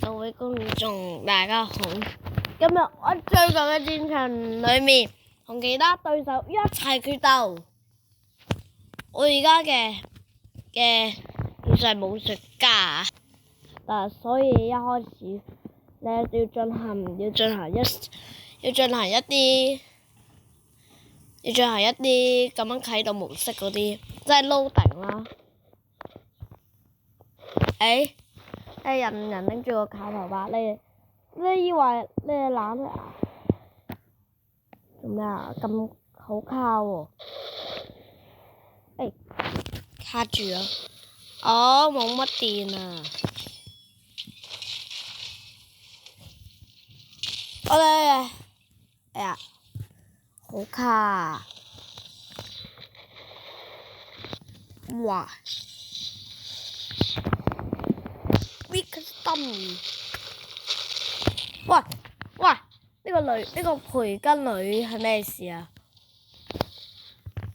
各位觀眾，大家好。今日我最近嘅戰場裏面，同其他對手一齊決鬥。我而家嘅其實係武術家，所以一開始咧要進行一啲咁樣啟動模式嗰啲，即係 loading 啦。人拎住個卡頭髮，你以為你係懶咩啊？做咩啊？咁好卡喎！卡住啦！冇乜電啊！好卡啊！哇！Weak Dummy！喂！呢個培根女係咩事啊？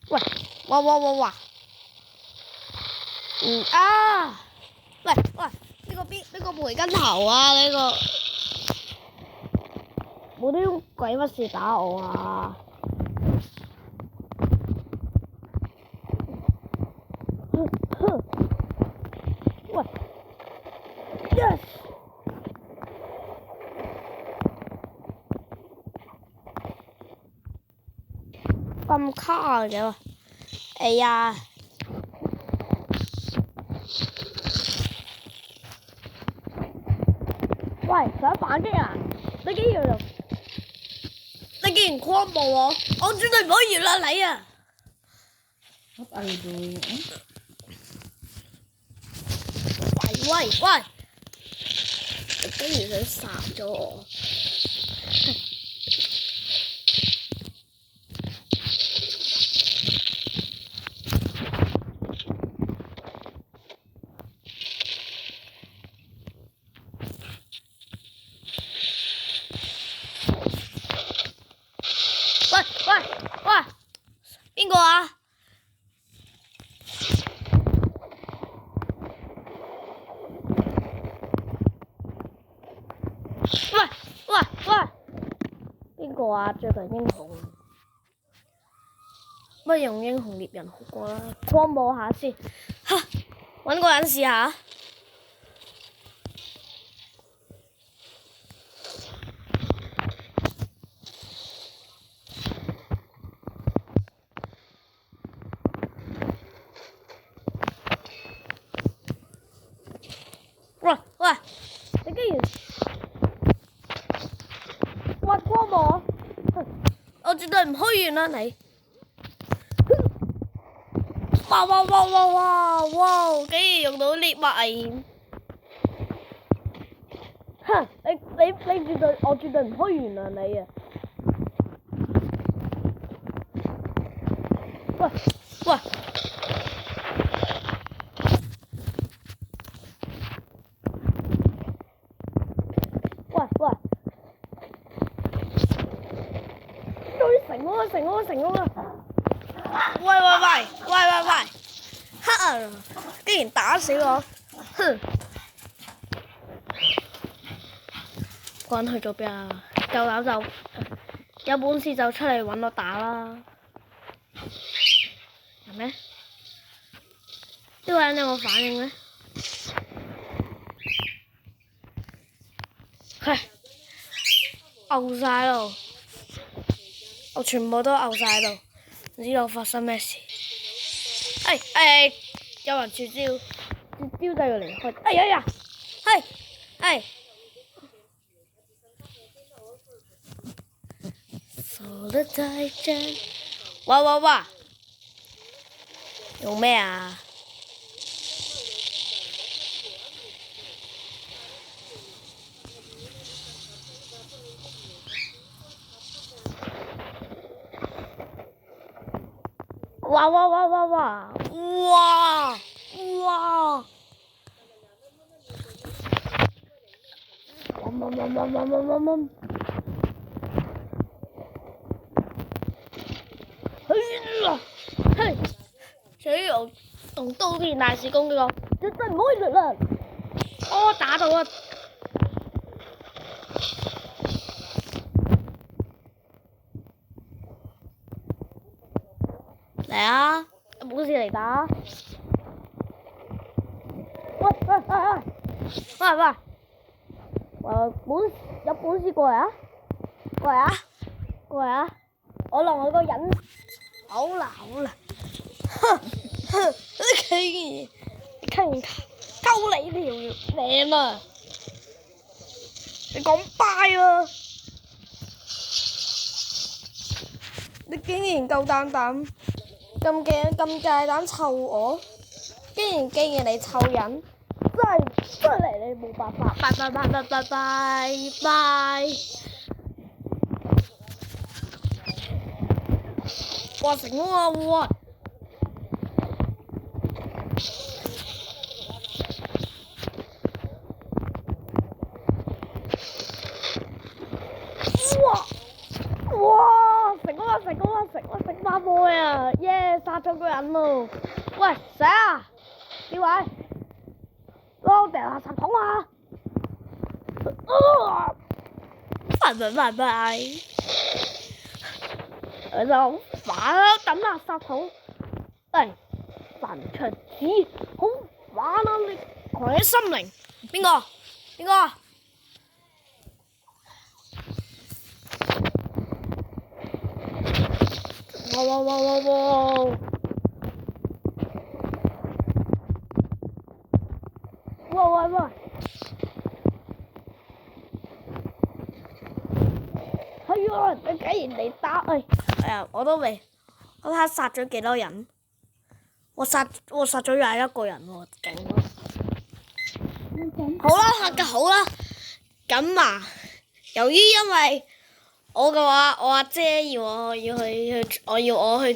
喂！哇！喂！呢個培根頭啊！冇呢種鬼乜事打我啊！喂 ！Yes！ 咁卡嘅喎！哎呀！喂，想反擊啊！你竟然誆暴我絕對唔可以原諒你啊！喂！你竟然想殺咗我！喂！邊個啊？喂！邊個啊？最近英雄，不如用英雄獵人好過啦。誆暴下先，搵個人試下。喂！你竟然誆暴我絕對唔可以原諒你！哇！竟然用到獵物危險！我絕對唔可以原諒你啊！喂！成功啦！喂！竟然打死我！哼！個人去咗邊啊？夠膽就有本事就出嚟搵我打啦！係咩？呢個人有冇反應呢？嘔晒咯！我全部都嘔晒喺度，唔知道發生咩事。有人絕招就要離開。傻得太真。哇！用咩啊？哇！所以我用刀片大師攻擊我，絕對唔可以亂來。打到啊！嚟啊！有本事嚟打！喂！有本事過嚟啊！過嚟啊！我落我個人，好啦，竟然溝你條命啊！你講拜啊！你竟然夠膽咁大膽湊我，竟然你湊人，真係嚟你冇辦法，拜！哇！成功啊！哇！哇！成功啦！食花波啊！耶！殺咗個人咯！喂，誰啊？呢位，攞掉垃圾桶啊！拜！我就好煩啊！抌垃圾桶，煩出子，好煩啊！你狂野心靈，邊個？哇！喂！係啊！你竟然嚟打！我都未，我睇下殺咗幾多人？我殺咗21個人喎，勁咯！好啦，咁啊，由於因為我阿姐要我去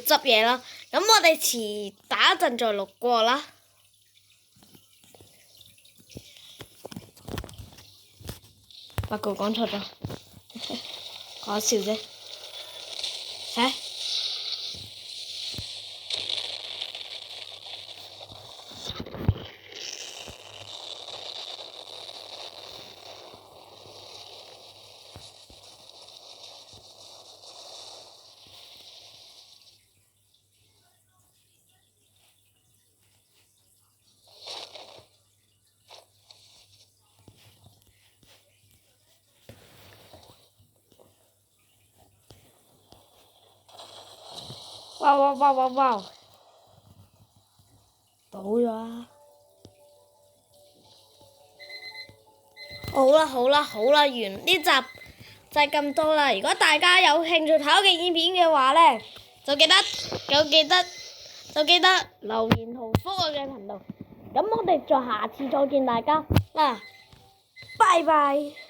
執嘢啦，咁我哋遲打一陣再錄過啦。不過講錯咗，講笑啫。哇！倒咗啊！好啦，完呢集就係咁多啦。如果大家有興趣睇我嘅影片嘅話呢，就記得留言同覆我嘅頻道。咁我哋下次再見大家啦，拜拜。